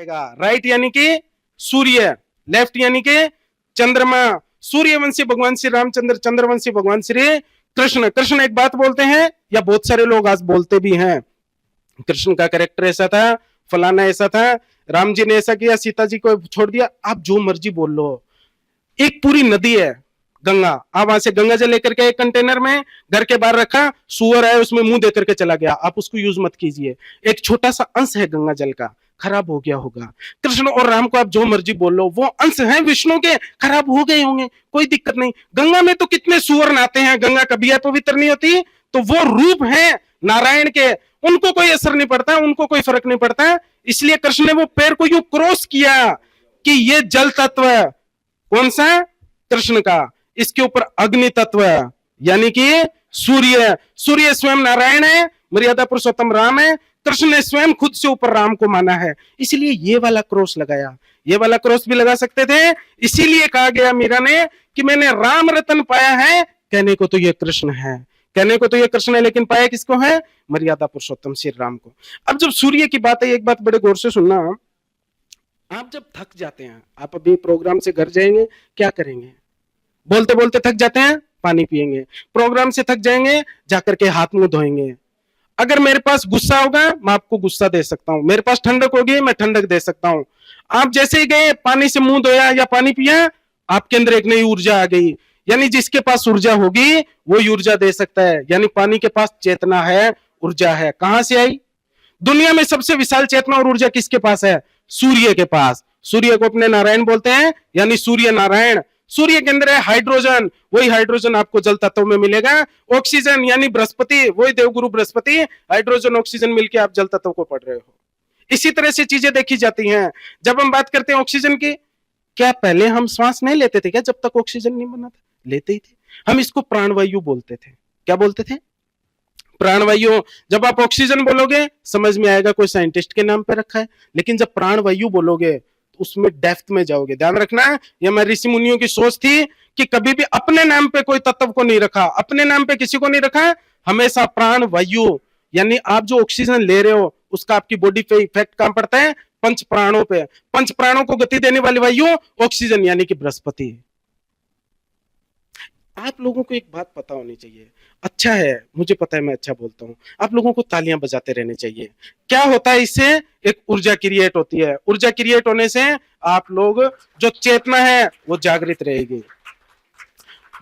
आएगा। राइट यानी कि सूर्य, लेफ्ट यानी कि चंद्रमा। सूर्यवंशी भगवान श्री रामचंद्र, चंद्रवंशी भगवान श्री कृष्ण। कृष्ण एक बात बोलते हैं या बहुत सारे लोग आज बोलते भी हैं, कृष्ण का कैरेक्टर ऐसा था, फलाना ऐसा था, राम जी ने ऐसा किया, सीता जी को छोड़ दिया। आप जो मर्जी बोल लो। एक पूरी नदी है गंगा, आप वहां से गंगा जल लेकर के एक कंटेनर में घर के बाहर रखा, सुअर आया उसमें मुंह देकर के चला गया, आप उसको यूज मत कीजिए। एक छोटा सा अंश है गंगा जल का, खराब हो गया होगा। कृष्ण और राम को आप जो मर्जी बोल लो, वो अंश है विष्णु के, खराब हो गए होंगे, कोई दिक्कत नहीं। गंगा में तो कितने सुअर नहाते हैं, गंगा कभी पवित्र नहीं होती। तो वो रूप है नारायण के, उनको कोई असर नहीं पड़ता, उनको कोई फर्क नहीं पड़ता। इसलिए कृष्ण ने वो पैर को यूं क्रॉस किया कि ये जल तत्व कौन सा, कृष्ण का, इसके ऊपर अग्नि तत्व यानी कि सूर्य। सूर्य स्वयं नारायण है, मर्यादा पुरुषोत्तम राम है। कृष्ण ने स्वयं खुद से ऊपर राम को माना है, इसलिए ये वाला क्रॉस लगाया। ये वाला क्रॉस भी लगा सकते थे, इसीलिए कहा गया मीरा ने कि मैंने राम रतन पाया है। कहने को तो ये कृष्ण है, कहने को तो ये कृष्ण है, लेकिन पाया किसको है, मर्यादा पुरुषोत्तम श्री राम को। अब जब सूर्य की बात है, एक बात बड़े गौर से सुनना, आप जब थक जाते हैं, आप अभी प्रोग्राम से घर जाएंगे, क्या करेंगे, बोलते बोलते थक जाते हैं, पानी पिएंगे। प्रोग्राम से थक जाएंगे, जाकर के हाथ मुंह धोएंगे। अगर मेरे पास गुस्सा होगा, मैं आपको गुस्सा दे सकता हूं, मेरे पास ठंडक होगी, मैं ठंडक दे सकता हूं। आप जैसे ही गए, पानी से मुंह धोया या पानी पिया, आपके अंदर एक नई ऊर्जा आ गई। यानी जिसके पास ऊर्जा होगी वो ऊर्जा दे सकता है, यानी पानी के पास चेतना है, ऊर्जा है। कहां से आई, दुनिया में सबसे विशाल चेतना और ऊर्जा किसके पास है, सूर्य के पास। सूर्य को अपने नारायण बोलते हैं, यानी सूर्य नारायण। सूर्य के अंदर है हाइड्रोजन, वही हाइड्रोजन आपको जल तत्व में मिलेगा। ऑक्सीजन यानी बृहस्पति, वही देवगुरु बृहस्पति, हाइड्रोजन ऑक्सीजन मिलकर आप जल तत्व को पढ़ रहे हो। इसी तरह से चीजें देखी जाती हैं। जब हम बात करते हैं ऑक्सीजन की, क्या पहले हम श्वास नहीं लेते थे क्या, जब तक ऑक्सीजन नहीं बना था, लेते ही थे। हम इसको प्राणवायु बोलते थे। क्या बोलते थे, प्राणवायु। जब आप ऑक्सीजन बोलोगे समझ में आएगा कोई साइंटिस्ट के नाम पे रखा है, लेकिन जब प्राणवायु बोलोगे तो उसमें डेप्थ में जाओगे। ध्यान रखना, ये हमारी ऋषि मुनियों की सोच थी कि कभी भी अपने नाम पे कोई तत्व को नहीं रखा, अपने नाम पे किसी को नहीं रखा, हमेशा प्राणवायु। यानी आप जो ऑक्सीजन ले रहे हो उसका आपकी बॉडी पे इफेक्ट कहां पड़ता है, पंच प्राणों पे। पंच प्राणों को गति देने वाली वायु ऑक्सीजन यानी कि बृहस्पति। आप लोगों को एक बात पता होनी चाहिए, अच्छा है मुझे पता है मैं अच्छा बोलता हूं, आप लोगों को तालियां बजाते रहने चाहिए। क्या होता है इससे, एक ऊर्जा क्रिएट होती है। ऊर्जा क्रिएट होने से आप लोग जो चेतना है वो जागृत रहेगी।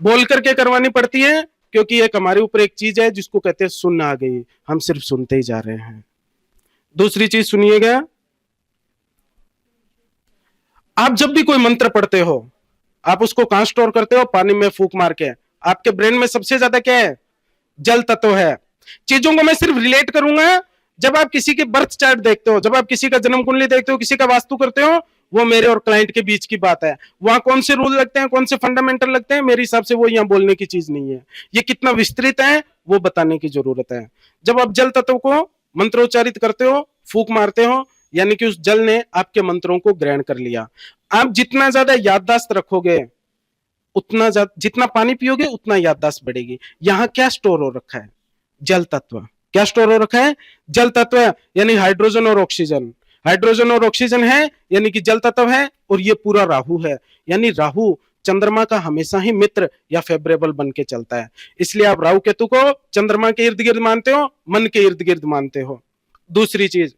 बोल करके करवानी पड़ती है, क्योंकि एक हमारे ऊपर एक चीज है जिसको कहते हैं सुन आ गई, हम सिर्फ सुनते ही जा रहे हैं। दूसरी चीज सुनिएगा, आप जब भी कोई मंत्र पढ़ते हो, आप उसको कहां स्टोर करते हो, पानी में फूंक मार के। आपके ब्रेन में सबसे ज्यादा क्या है, जल तत्व है। चीजों को मैं सिर्फ रिलेट करूंगा, जब आप किसी के बर्थ चार्ट देखते हो, जब आप किसी का जन्म कुंडली देखते हो, किसी का वास्तु करते हो, वो मेरे और क्लाइंट के बीच की बात है। वहां कौन से रूल लगते हैं, कौन से फंडामेंटल लगते हैं, मेरे हिसाब से वो यहाँ बोलने की चीज नहीं है। ये कितना विस्तृत है वो बताने की जरूरत है। जब आप जल तत्व को मंत्रोच्चारित करते हो, फूंक मारते हो, यानी कि उस जल ने आपके मंत्रों को ग्रहण कर लिया। आप जितना ज्यादा याददाश्त रखोगे, उतना ज्यादा, जितना पानी पियोगे उतना याददाश्त बढ़ेगी। यहां क्या स्टोर हो रखा है, जल तत्व। क्या स्टोर हो रखा है, जल तत्व, यानी हाइड्रोजन और ऑक्सीजन। हाइड्रोजन और ऑक्सीजन है यानी कि जल तत्व है, और ये पूरा राहु है। यानी राहु चंद्रमा का हमेशा ही मित्र या फेवरेबल बन के चलता है। इसलिए आप राहु केतु को चंद्रमा के इर्द गिर्द मानते हो, मन के इर्द गिर्द मानते हो। दूसरी चीज,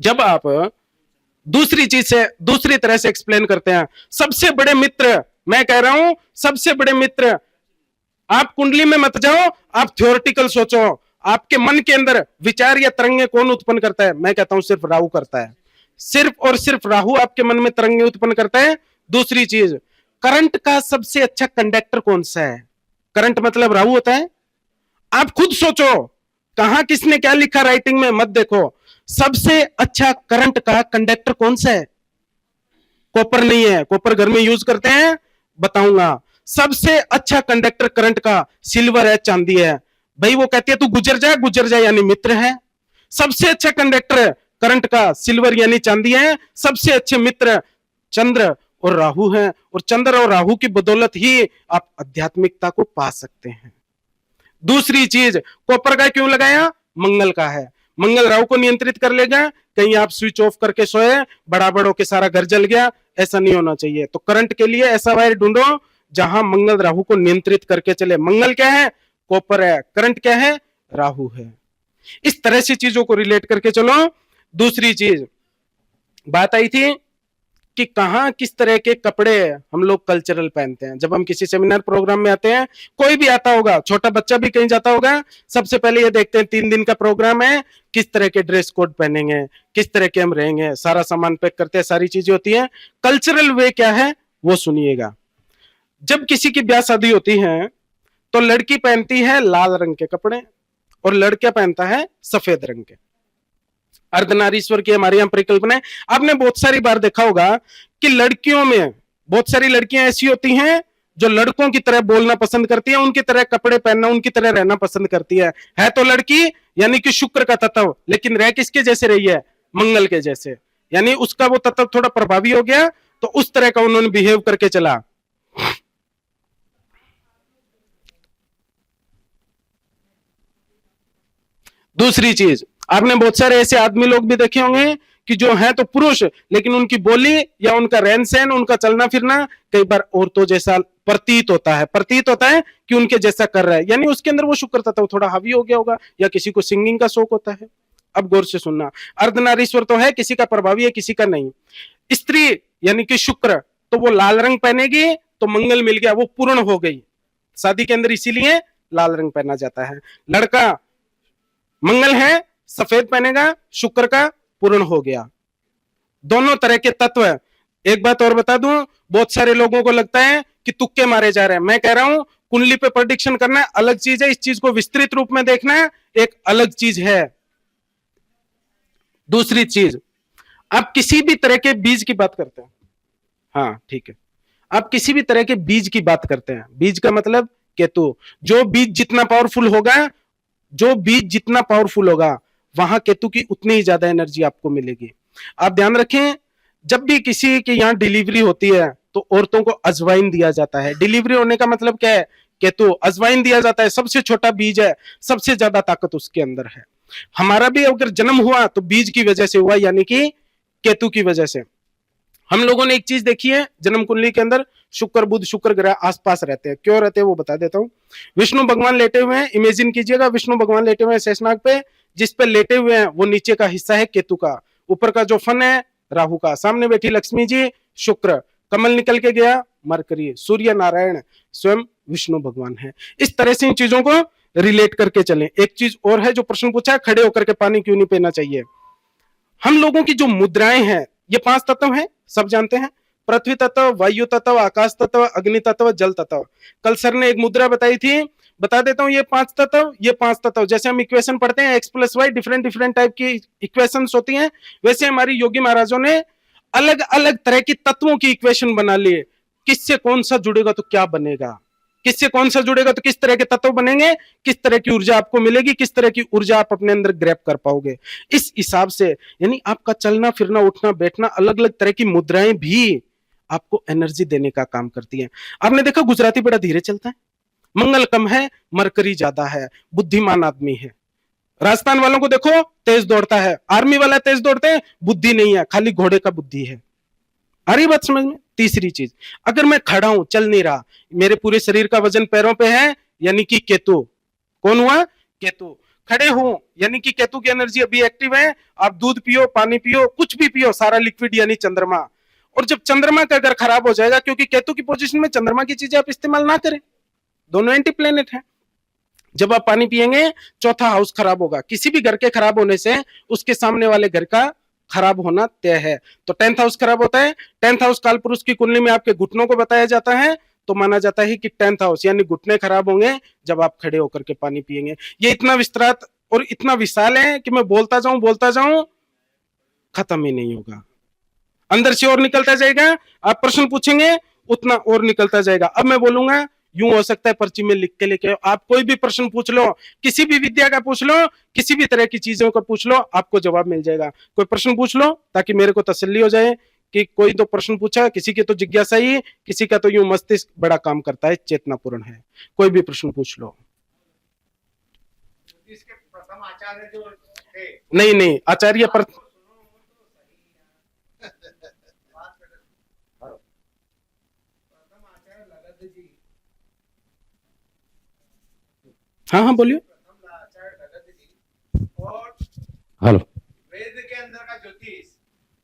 जब आप दूसरी चीज से दूसरी तरह से एक्सप्लेन करते हैं, सबसे बड़े मित्र, मैं कह रहा हूं सबसे बड़े मित्र, आप कुंडली में मत जाओ, आप थ्योरेटिकल सोचो। आपके मन के अंदर विचार या तरंगे कौन उत्पन्न करता है, मैं कहता हूं सिर्फ राहु करता है। सिर्फ और सिर्फ राहु आपके मन में तरंगे उत्पन्न करता है। दूसरी चीज, करंट का सबसे अच्छा कंडक्टर कौन सा है, करंट मतलब राहु होता है। आप खुद सोचो, कहां किसने क्या लिखा राइटिंग में मत देखो, सबसे अच्छा करंट का कंडक्टर कौन सा है, कॉपर नहीं है। कॉपर घर में यूज करते हैं, बताऊंगा। सबसे अच्छा कंडक्टर करंट का सिल्वर है, चांदी है। भाई वो कहती है तू गुजर जा यानी मित्र है। सबसे अच्छा कंडक्टर करंट का सिल्वर यानी चांदी है। सबसे अच्छे मित्र चंद्र और राहु हैं, और चंद्र और राहु की बदौलत ही आप आध्यात्मिकता को पा सकते हैं। दूसरी चीज, कॉपर का क्यों लगाया, मंगल का है। मंगल राहु को नियंत्रित कर लेगा। कहीं आप स्विच ऑफ करके सोए, बड़ा बड़ों के सारा घर जल गया, ऐसा नहीं होना चाहिए। तो करंट के लिए ऐसा वायर ढूंढो जहां मंगल राहु को नियंत्रित करके चले। मंगल क्या है? कॉपर है। करंट क्या है? राहु है। इस तरह से चीजों को रिलेट करके चलो। दूसरी चीज बात आई थी कि कहां किस तरह के कपड़े हम लोग कल्चरल पहनते हैं। जब हम किसी सेमिनार प्रोग्राम में आते हैं, कोई भी आता होगा, छोटा बच्चा भी कहीं जाता होगा, सबसे पहले ये देखते हैं 3 दिन का प्रोग्राम है, किस तरह के ड्रेस कोड पहनेंगे, किस तरह के हम रहेंगे, सारा सामान पैक करते हैं, सारी चीजें होती हैं। कल्चरल वे क्या है वो सुनिएगा। जब किसी की ब्याह शादी होती है तो लड़की पहनती है लाल रंग के कपड़े और लड़का पहनता है सफेद रंग के। अर्धनारीश्वर की हमारे यहाँ परिकल्पना है। आपने बहुत सारी बार देखा होगा कि लड़कियों में बहुत सारी लड़कियां ऐसी होती हैं जो लड़कों की तरह बोलना पसंद करती है, उनकी तरह कपड़े पहनना, उनकी तरह रहना पसंद करती है तो लड़की यानी कि शुक्र का तत्व, लेकिन रह किसके जैसे रही है? मंगल के जैसे। यानी उसका वो तत्व थोड़ा प्रभावी हो गया, तो उस तरह का उन्होंने बिहेव करके चला। दूसरी चीज, आपने बहुत सारे ऐसे आदमी लोग भी देखे होंगे कि जो है तो पुरुष, लेकिन उनकी बोली या उनका रहन सहन, उनका चलना फिरना कई बार औरतों जैसा प्रतीत होता है। प्रतीत होता है कि उनके जैसा कर रहा है, यानी उसके अंदर वो शुक्र तत्व थोड़ा हावी हो गया होगा, या किसी को सिंगिंग का शौक होता है। अब गौर से सुनना, अर्धनारीश्वर तो है, किसी का प्रभावी है, किसी का नहीं। स्त्री यानी कि शुक्र, तो वो लाल रंग पहनेगी तो मंगल मिल गया, वो पूर्ण हो गई शादी के अंदर, इसीलिए लाल रंग पहना जाता है। लड़का मंगल है, सफेद पहनेगा, शुक्र का पूर्ण हो गया। दोनों तरह के तत्व है। एक बात और बता दूं, बहुत सारे लोगों को लगता है कि तुक्के मारे जा रहे हैं। मैं कह रहा हूं कुंडली पे प्रेडिक्शन करना अलग चीज है, इस चीज को विस्तृत रूप में देखना एक अलग चीज है। दूसरी चीज, आप किसी भी तरह के बीज की बात करते हैं, हाँ ठीक है, आप किसी भी तरह के बीज की बात करते हैं, बीज का मतलब केतु। जो बीज जितना पावरफुल होगा, जो बीज जितना पावरफुल होगा, वहां केतु की उतनी ही ज्यादा एनर्जी आपको मिलेगी। आप ध्यान रखें, जब भी किसी के यहाँ डिलीवरी होती है तो औरतों को अजवाइन दिया जाता है। डिलीवरी होने का मतलब क्या है? केतु। अजवाइन दिया जाता है, सबसे छोटा बीज है, सबसे ज्यादा ताकत उसके अंदर है। हमारा भी अगर जन्म हुआ तो बीज की वजह से हुआ, यानी कि केतु की वजह से। हम लोगों ने एक चीज देखी है जन्म कुंडली के अंदर, शुक्र बुध शुक्र ग्रह आसपास रहते हैं। क्यों रहते हैं वो बता देता हूं। विष्णु भगवान लेटे हुए हैं, इमेजिन कीजिएगा विष्णु भगवान लेटे हुए हैं शेषनाग पे, जिस पे लेटे हुए हैं वो नीचे का हिस्सा है केतु का, ऊपर का जो फन है राहु का, सामने बैठी लक्ष्मी जी शुक्र, कमल निकल के गया मरकरी, सूर्य नारायण स्वयं विष्णु भगवान है। इस तरह से इन चीजों को रिलेट करके चलें। एक चीज और है जो प्रश्न पूछा है, खड़े होकर के पानी क्यों नहीं पीना चाहिए। हम लोगों की जो मुद्राएं हैं, ये 5 तत्व हैं, सब जानते हैं, पृथ्वी तत्व, वायु तत्व, आकाश तत्व, अग्नि तत्व, जल तत्व। कल सर ने एक मुद्रा बताई थी, बता देता हूं, ये 5 तत्व, ये 5 तत्व। जैसे हम इक्वेशन पढ़ते हैं x+y, डिफरेंट डिफरेंट टाइप की इक्वेशंस होती हैं, वैसे हमारी योगी महाराजों ने अलग अलग तरह की तत्वों की इक्वेशन बना लिए। किससे कौन सा जुड़ेगा तो क्या बनेगा, किससे कौन सा जुड़ेगा तो किस तरह के तत्व बनेंगे, किस तरह की ऊर्जा आपको मिलेगी, किस तरह की ऊर्जा आप अपने अंदर ग्रैब कर पाओगे। इस हिसाब से यानी आपका चलना फिरना उठना बैठना, अलग अलग तरह की मुद्राएं भी आपको एनर्जी देने का काम करती हैं। आपने देखा गुजराती बड़ा धीरे चलता है, मंगल कम है, मरकरी ज्यादा है, बुद्धिमान आदमी है। राजस्थान वालों को देखो तेज दौड़ता है, आर्मी वाला तेज दौड़ते हैं, बुद्धि नहीं है, खाली घोड़े का बुद्धि है। आ रही बात समझ में। तीसरी चीज, अगर मैं खड़ा हूं, चल नहीं रहा, मेरे पूरे शरीर का वजन पैरों पे है, यानी कि केतु। कौन हुआ? केतु। खड़े हो यानी कि केतु की एनर्जी अभी एक्टिव है। आप दूध पियो, पानी पियो, कुछ भी पियो, सारा लिक्विड यानी चंद्रमा। और जब चंद्रमा का अगर खराब हो जाएगा, क्योंकि केतु की पोजीशन में चंद्रमा की चीजें आप इस्तेमाल ना करें, दोनों एंटी प्लेनेट है। जब आप पानी पिएंगे, चौथा हाउस खराब होगा। किसी भी घर के खराब होने से उसके सामने वाले घर का खराब होना तय है। तो 10th हाउस खराब होता है। 10th हाउस कालपुरुष की कुंडली में आपके घुटनों को बताया जाता है, तो माना जाता है कि 10th हाउस यानी घुटने खराब होंगे जब आप खड़े होकर के पानी पिएंगे। ये इतना विस्तृत और इतना विशाल है कि मैं बोलता जाऊं खत्म ही नहीं होगा, अंदर से और निकलता जाएगा। आप प्रश्न पूछेंगे उतना और निकलता जाएगा। अब मैं बोलूंगा, यूं हो सकता है पर्ची में लिख के लेके आप कोई भी प्रश्न पूछ लो, किसी भी विद्या का पूछ लो, किसी भी तरह की चीजों का पूछ लो, आपको जवाब मिल जाएगा। कोई प्रश्न पूछ लो ताकि मेरे को तसल्ली हो जाए कि कोई तो प्रश्न पूछा, किसी की तो जिज्ञासा ही, किसी का तो यूं मस्तिष्क बड़ा काम करता है, चेतनापूर्ण है। कोई भी प्रश्न पूछ लो। इसके प्रथम आचार्य जो नहीं नहीं, आचार्य पर हाँ हाँ बोलिए। और हेलो। वेद के अंदर का ज्योतिष,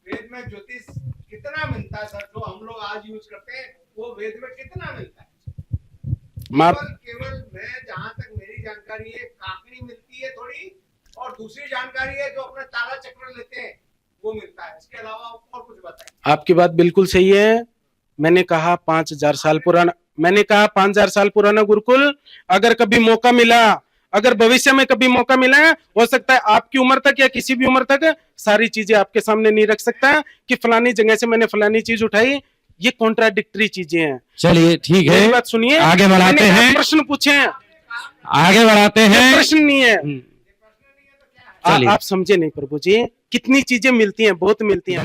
वेद में ज्योतिष कितना मिलता है सर? जो हम लोग आज यूज करते हैं वो वेद में कितना मिलता है? केवल मैं जहां तक मेरी जानकारी है काकड़ी मिलती है थोड़ी, और दूसरी जानकारी है जो अपना तारा चक्र लेते हैं वो मिलता है। इसके अलावा और कुछ बताएं। आपकी बात बिल्कुल सही है। मैंने कहा 5000 साल पुराना, मैंने कहा 5000 साल पुराना गुरुकुल। अगर कभी मौका मिला, अगर भविष्य में कभी मौका मिला, हो सकता है आपकी उम्र तक या किसी भी उम्र तक सारी चीजें आपके सामने नहीं रख सकता कि फलानी जगह से मैंने फलानी चीज उठाई। ये कॉन्ट्राडिक्टरी चीजें हैं। चलिए ठीक है, मेरी बात सुनिए, आगे बढ़ाते मैंने कहा हैं, प्रश्न पूछे, आगे बढ़ाते हैं। प्रश्न नहीं है। चलिए। आप समझे नहीं प्रभु जी, कितनी चीजें मिलती हैं, बहुत मिलती हैं।